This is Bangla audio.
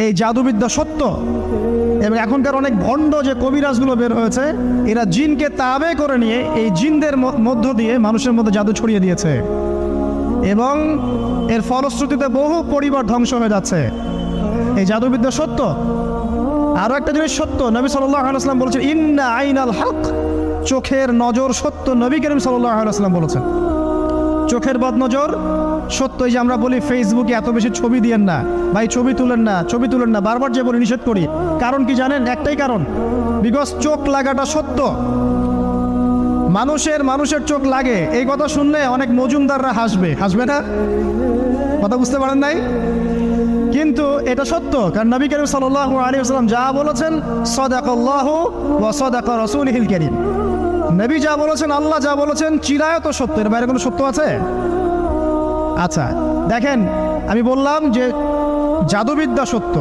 এই জাদুবিদ্যা সত্য। এবং এখনকার অনেক ভণ্ড যে কবিরাজগুলো বের হয়েছে, এরা জিনকে তাবে করে নিয়ে এই জিনদের মধ্য দিয়ে মানুষের মধ্যে জাদু ছড়িয়ে দিয়েছে, এবং এর ফলশ্রুতিতে বহু পরিবার ধ্বংস হয়ে যাচ্ছে। এই জাদুবিদ্যা সত্য। আরো একটা জিনিস সত্য, নবী সাল্লাল্লাহু আলাইহি ওয়াসাল্লাম বলেছেন, ইন্না আইনাল হক, চোখের নজর সত্য। নবী করিম সাল্লাল্লাহু আলাইহি ওয়াসাল্লাম বলেছেন চোখের বদনজর সত্য। এই যে আমরা বলি ফেসবুকে এত বেশি ছবি দিয়েন না ভাই, ছবি তুলেন না, ছবি তুলেন না, বারবার যে বলি নিষেধ করি, কারণ কি জানেন? একটাই কারণ, বিকজ চোখ লাগাটা সত্য। মানুষের চোখ লাগে, এই কথা শুনলে অনেক মজুমদাররা হাসবে না? কথা বুঝতে পারেন নাই? কিন্তু এটা সত্য, কারণ নবী করিম সাল্লাল্লাহু আলাইহি ওয়াসাল্লাম যা বলেছেন, সাদাকাল্লাহু ওয়া সাদাকা রাসূলুহুল কারীম। নবী যা বলেছেন, আল্লাহ যা বলেছেন, চিরায়ত সত্য। এর বাইরে কোনো সত্য আছে? আচ্ছা দেখেন, আমি বললাম যে জাদুবিদ্যা সত্য।